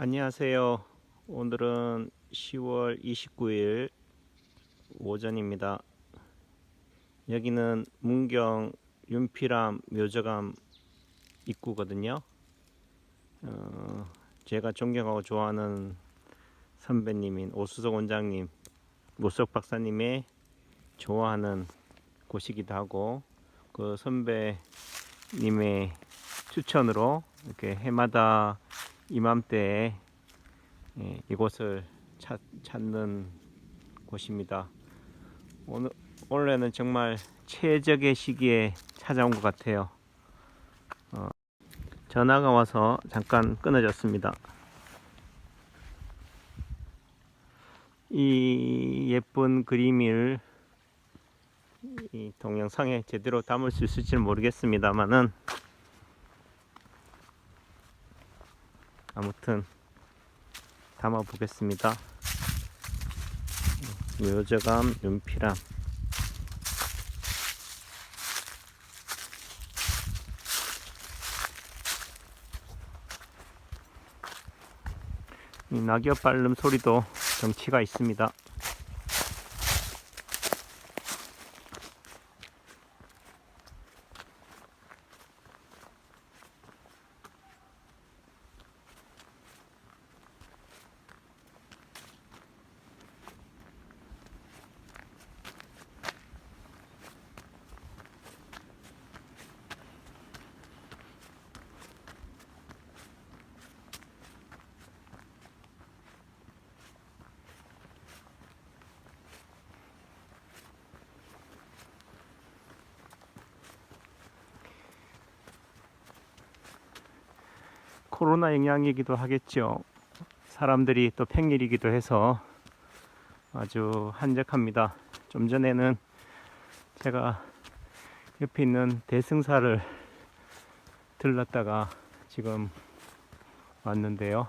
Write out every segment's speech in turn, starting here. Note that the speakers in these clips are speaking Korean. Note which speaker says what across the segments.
Speaker 1: 안녕하세요. 오늘은 10월 29일 오전입니다. 여기는 문경 윤피람 묘저감 입구거든요. 제가 존경하고 좋아하는 선배님인 오수석 원장님, 오수석 박사님의 좋아하는 곳이기도 하고, 그 선배님의 추천으로 이렇게 해마다 이맘때에 이곳을 찾는 곳입니다. 원래는 정말 최적의 시기에 찾아온 것 같아요. 전화가 와서 잠깐 끊어졌습니다. 이 예쁜 그림을 이 동영상에 제대로 담을 수 있을지는 모르겠습니다만은 아무튼 담아 보겠습니다. 묘저감 윤피람. 이 낙엽 밟는 소리도 정치가 있습니다. 코로나 영향이기도 하겠죠. 사람들이 또 평일이기도 해서 아주 한적합니다. 좀 전에는 제가 옆에 있는 대승사를 들렀다가 지금 왔는데요.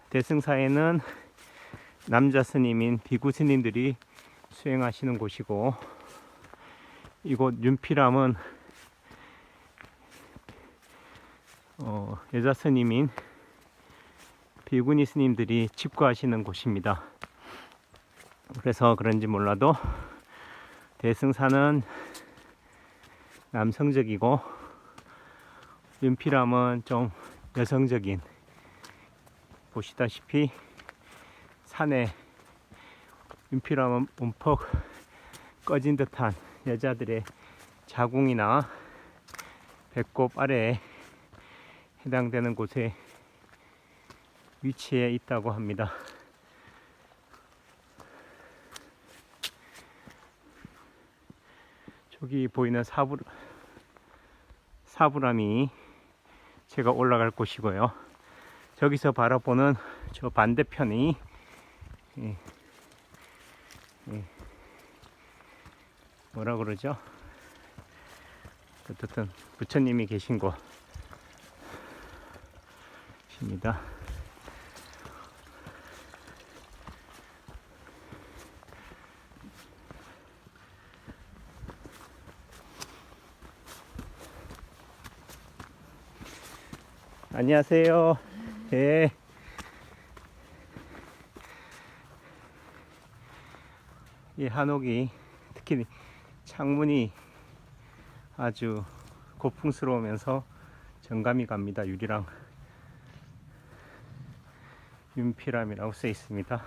Speaker 1: 대승사에는 남자 스님인 비구 스님들이 수행하시는 곳이고, 이곳 윤피람은 여자 스님인 비구니 스님들이 집거하시는 곳입니다. 그래서 그런지 몰라도 대승사는 남성적이고 윤피람은 좀 여성적인, 보시다시피 산에 윤피람은 움푹 꺼진 듯한 여자들의 자궁이나 배꼽 아래에 해당되는 곳에 위치해 있다고 합니다. 저기 보이는 사부람이 제가 올라갈 곳이고요. 저기서 바라보는 저 반대편이 뭐라 그러죠? 어쨌든 부처님이 계신 곳입니다. 안녕하세요. 네. 이 한옥이 특히 창문이 아주 고풍스러우면서 정감이 갑니다. 유리랑 윤피람이라고 써 있습니다.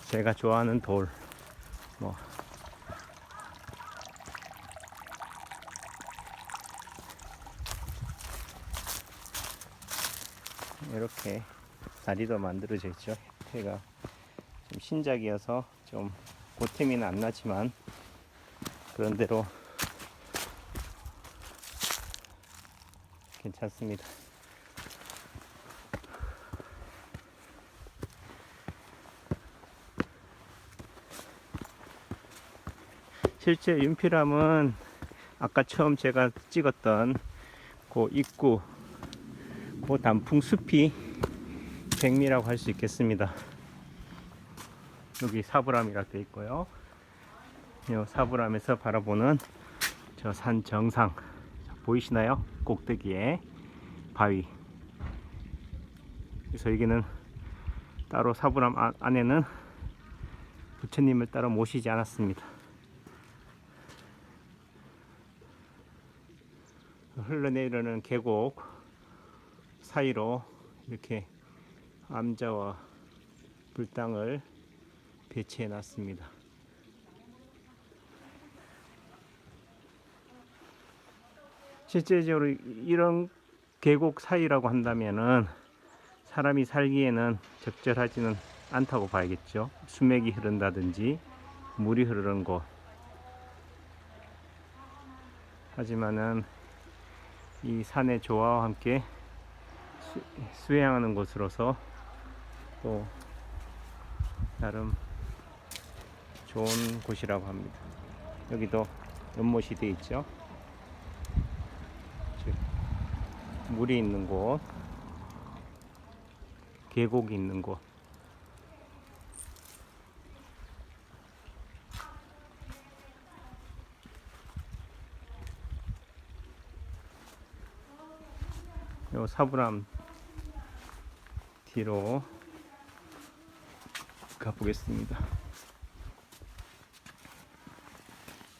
Speaker 1: 제가 좋아하는 돌, 뭐 이렇게 다리도 만들어져 있죠. 해가 좀 신작이어서 좀 보탬이는 안 나지만 그런대로 괜찮습니다. 실제 윤피람은 아까 처음 제가 찍었던 그 입구 뭐 단풍 숲이 백미라고 할 수 있겠습니다. 여기 사부람이라 되어 있고요. 이 사부람에서 바라보는 저 산 정상 보이시나요? 꼭대기에 바위. 그래서 여기는 따로 사부람 안에는 부처님을 따로 모시지 않았습니다. 흘러내리는 계곡 사이로 이렇게 암자와 불당을 배치해 놨습니다. 실제적으로 이런 계곡 사이라고 한다면은 사람이 살기에는 적절하지는 않다고 봐야겠죠. 수맥이 흐른다든지 물이 흐르는 곳. 하지만은 이 산의 조화와 함께 수행하는 곳으로서 또 나름 좋은 곳이라고 합니다. 여기도 연못이 되어 있죠. 즉 물이 있는 곳, 계곡이 있는 곳. 요 사부람 뒤로 가보겠습니다.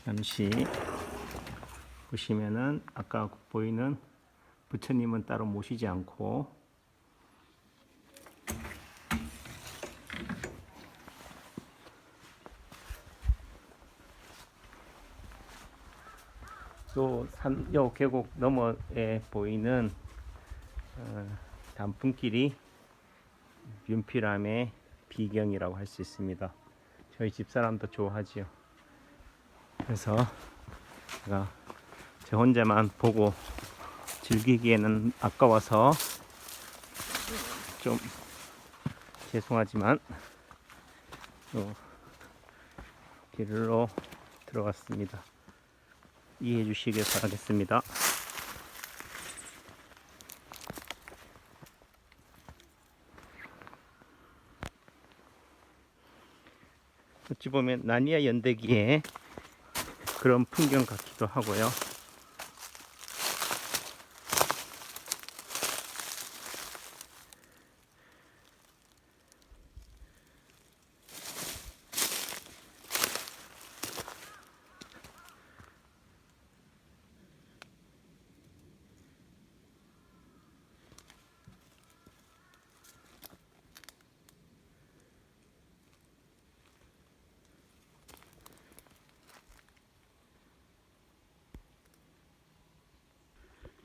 Speaker 1: 잠시 보시면은 아까 보이는 부처님은 따로 모시지 않고 요 계곡 너머에 보이는 단풍길이 윤피람의 비경이라고 할 수 있습니다. 저희 집사람도 좋아하지요. 그래서 제가 저 혼자만 보고 즐기기에는 아까워서 좀 죄송하지만 요 길로 들어갔습니다. 이해해 주시길 바라겠습니다. 어찌 보면 나니아 연대기에 그런 풍경 같기도 하고요.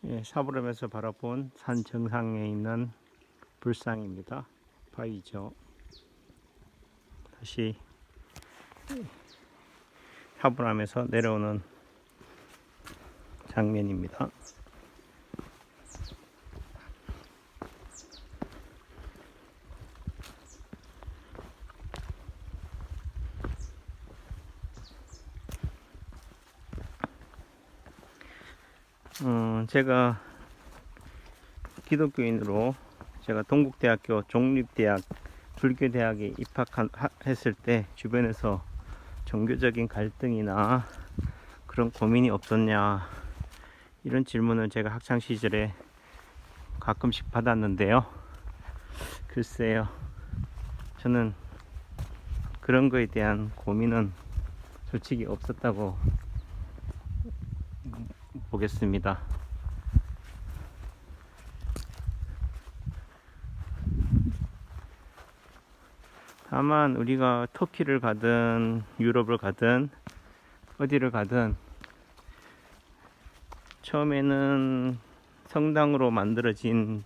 Speaker 1: 예, 사부람에서 바라본 산 정상에 있는 불상입니다. 바위죠. 다시 사부람에서 내려오는 장면입니다. 제가 기독교인으로 제가 동국대학교 종립대학 불교대학에 입학했을 때 주변에서 종교적인 갈등이나 그런 고민이 없었냐 이런 질문을 제가 학창 시절에 가끔씩 받았는데요. 글쎄요, 저는 그런 거에 대한 고민은 솔직히 없었다고 보겠습니다. 다만 우리가 터키를 가든 유럽을 가든 어디를 가든 처음에는 성당으로 만들어진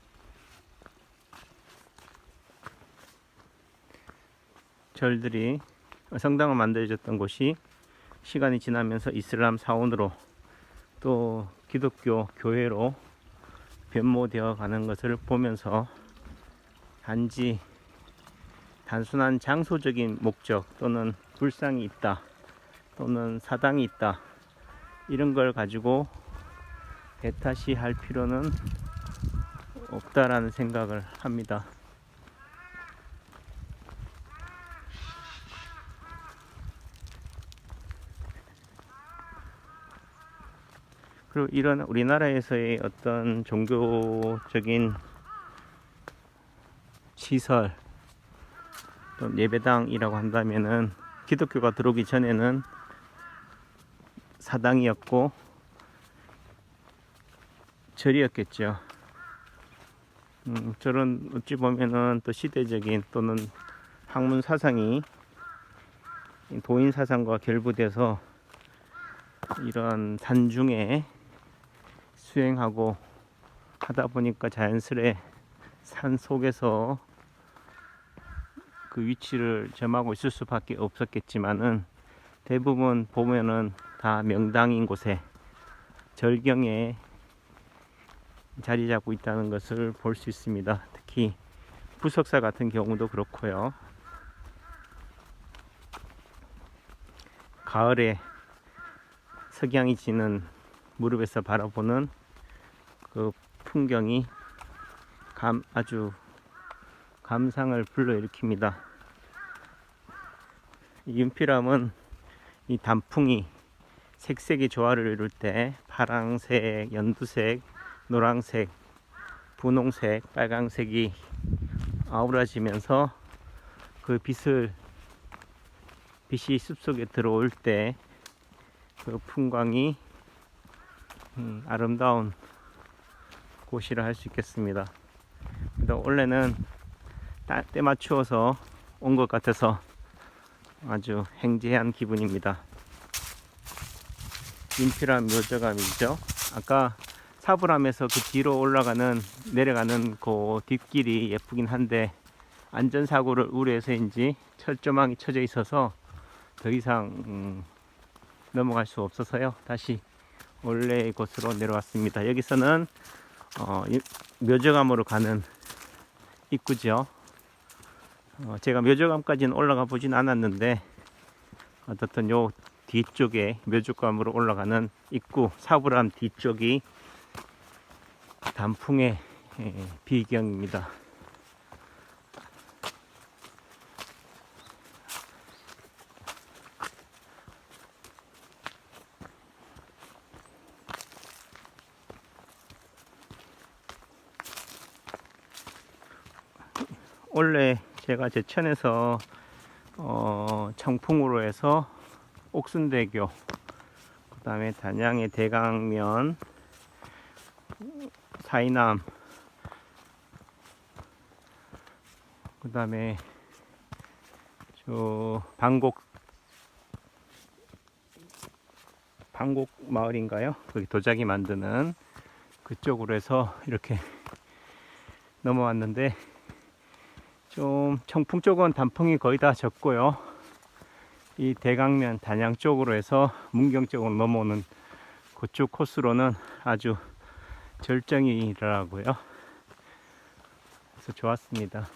Speaker 1: 절들이 성당으로 만들어졌던 곳이 시간이 지나면서 이슬람 사원으로 또 기독교 교회로 변모되어 가는 것을 보면서 단지 단순한 장소적인 목적 또는 불상이 있다 또는 사당이 있다 이런 걸 가지고 대타시 할 필요는 없다라는 생각을 합니다. 그리고 이런 우리나라에서의 어떤 종교적인 시설, 또 예배당이라고 한다면은 기독교가 들어오기 전에는 사당이었고 절이었겠죠. 저런 어찌 보면은 또 시대적인 또는 학문 사상이 도인 사상과 결부돼서 이런 산중에 수행하고 하다 보니까 자연스레 산 속에서 그 위치를 점하고 있을 수밖에 없었겠지만은 대부분 보면은 다 명당인 곳에 절경에 자리 잡고 있다는 것을 볼 수 있습니다. 특히 부석사 같은 경우도 그렇고요. 가을에 석양이 지는 무릎에서 바라보는 그 풍경이 아주 감상을 불러일으킵니다. 이 윤피람은 이 단풍이 색색의 조화를 이룰 때 파랑색, 연두색, 노란색, 분홍색, 빨강색이 아우라지면서 그 빛이 숲속에 들어올 때 그 풍광이 아름다운 곳이라 할 수 있겠습니다. 원래는 때 맞추어서 온 것 같아서 아주 행제한 기분입니다. 윤피람 묘저감이죠. 아까 사부람에서 그 뒤로 내려가는 그 뒷길이 예쁘긴 한데 안전사고를 우려해서인지 철조망이 쳐져 있어서 더 이상 넘어갈 수 없어서요. 다시 원래의 곳으로 내려왔습니다. 여기서는 묘저감으로 가는 입구죠. 제가 묘저감까지는 올라가 보진 않았는데 어떻든 요 뒤쪽에 묘저감으로 올라가는 입구 사부람 뒤쪽이 단풍의 비경입니다. 원래 제가 제천에서 청풍으로 해서 옥순대교, 그 다음에 단양의 대강면, 사이남, 그 다음에 저 방곡 마을인가요? 거기 도자기 만드는 그쪽으로 해서 이렇게 넘어왔는데 좀 청풍 쪽은 단풍이 거의 다 졌고요. 이 대강면 단양 쪽으로 해서 문경 쪽으로 넘어오는 그쪽 코스로는 아주 절정이더라고요. 그래서 좋았습니다.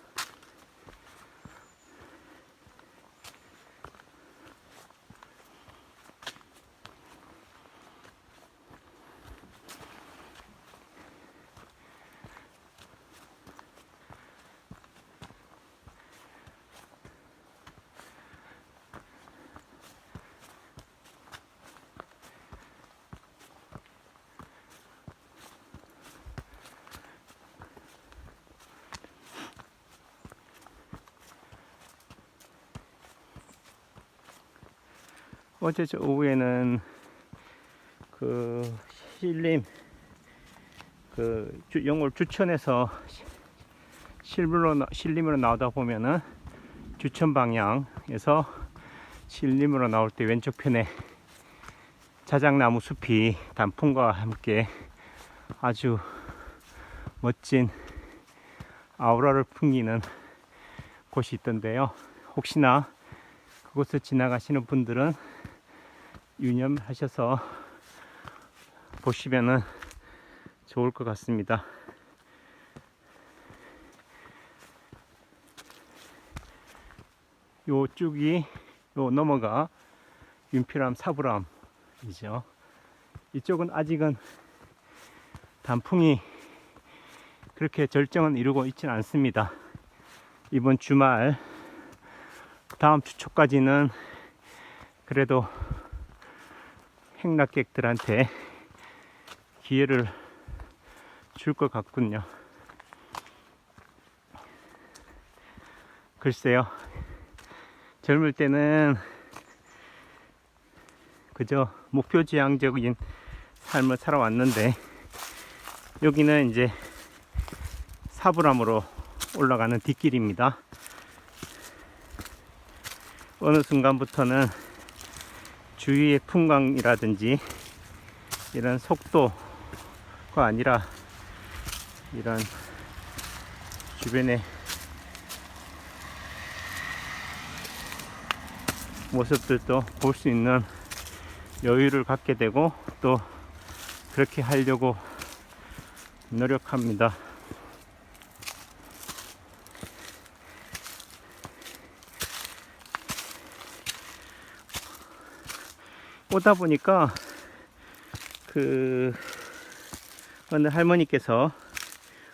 Speaker 1: 어제 저 오후에는 그 영월 주천에서 신림으로 나오다 보면은 주천 방향에서 신림으로 나올 때 왼쪽 편에 자작나무 숲이 단풍과 함께 아주 멋진 아우라를 풍기는 곳이 있던데요. 혹시나 그곳을 지나가시는 분들은 유념하셔서 보시면은 좋을 것 같습니다. 요 쭉이 요 넘어가 윤피람 사부람이죠. 이쪽은 아직은 단풍이 그렇게 절정은 이루고 있지는 않습니다. 이번 주말 다음 주 초까지는 그래도 행락객들한테 기회를 줄 것 같군요. 글쎄요, 젊을 때는 그저 목표지향적인 삶을 살아왔는데 여기는 이제 사부람으로 올라가는 뒷길입니다. 어느 순간부터는 주위의 풍광이라든지 이런 속도가 아니라 이런 주변의 모습들도 볼 수 있는 여유를 갖게 되고 또 그렇게 하려고 노력합니다. 오다 보니까 어느 할머니께서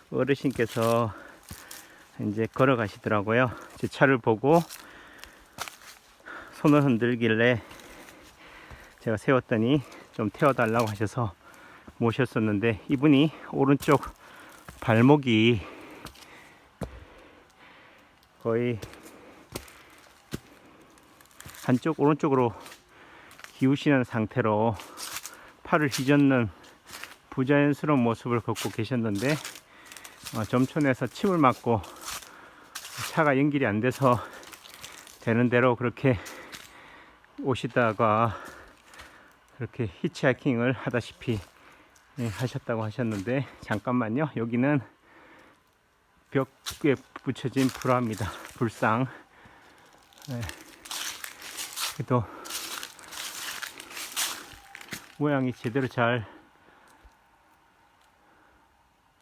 Speaker 1: 어르신께서 이제 걸어가시더라고요. 제 차를 보고 손을 흔들길래 제가 세웠더니 좀 태워달라고 하셔서 모셨었는데 이분이 오른쪽 발목이 거의 한쪽 오른쪽으로 기우시는 상태로 팔을 휘젓는 부자연스러운 모습을 걷고 계셨는데 점촌에서 침을 맞고 차가 연결이 안 돼서 되는 대로 그렇게 오시다가 그렇게 히치하이킹을 하다시피 하셨다고 하셨는데 잠깐만요. 여기는 벽에 붙여진 불화입니다. 불상. 그래도 모양이 제대로 잘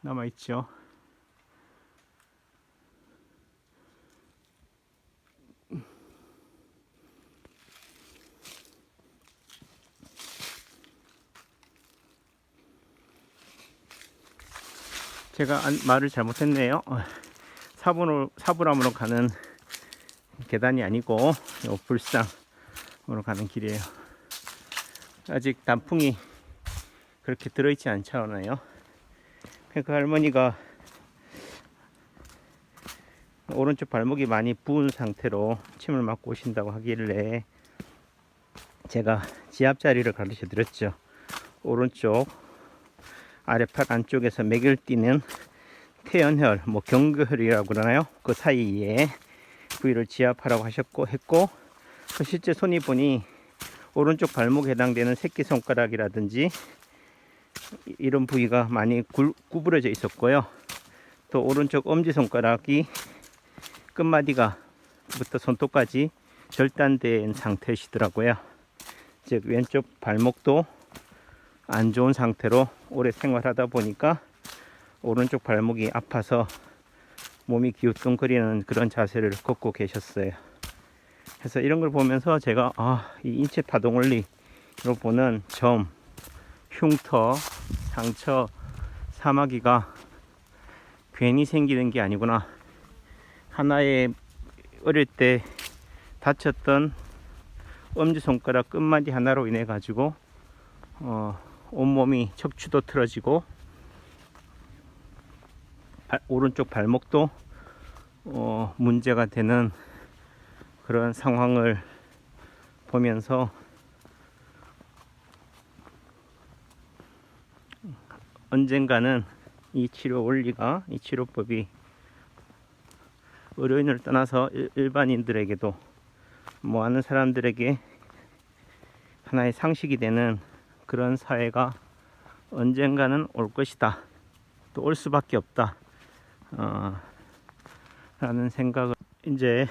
Speaker 1: 남아있죠. 제가 말을 잘못했네요. 사부람으로 가는 계단이 아니고 불상으로 가는 길이에요. 아직 단풍이 그렇게 들어있지 않잖아요. 그 할머니가 오른쪽 발목이 많이 부은 상태로 침을 맞고 오신다고 하길래 제가 지압자리를 가르쳐 드렸죠. 오른쪽 아래팔 안쪽에서 맥을 띄는 태연혈, 경교혈이라고 그러나요? 그 사이에 부위를 지압하라고 했고, 실제 손이 보니 오른쪽 발목에 해당되는 새끼손가락이라든지 이런 부위가 많이 구부러져 있었고요. 또 오른쪽 엄지손가락이 끝마디가부터 손톱까지 절단된 상태시더라고요. 즉 왼쪽 발목도 안 좋은 상태로 오래 생활하다 보니까 오른쪽 발목이 아파서 몸이 기우뚱거리는 그런 자세를 걷고 계셨어요. 그래서 이런 걸 보면서 제가 이 인체 파동 원리로 보는 점, 흉터, 상처, 사마귀가 괜히 생기는 게 아니구나. 하나의 어릴 때 다쳤던 엄지손가락 끝마디 하나로 인해 가지고 온몸이 척추도 틀어지고 오른쪽 발목도 문제가 되는 그런 상황을 보면서 언젠가는 이 치료 원리가, 이 치료법이 의료인을 떠나서 일반인들에게도 아는 사람들에게 하나의 상식이 되는 그런 사회가 언젠가는 올 것이다. 또 올 수밖에 없다. 라는 생각을 이제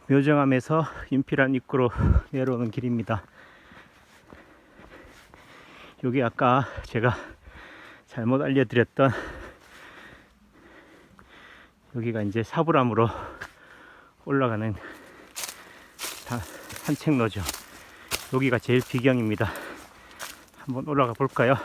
Speaker 1: 묘정암에서 인피란 입구로 내려오는 길입니다. 여기 아까 제가 잘못 알려드렸던 여기가 이제 사부람으로 올라가는 산책로죠. 여기가 제일 비경입니다. 한번 올라가 볼까요?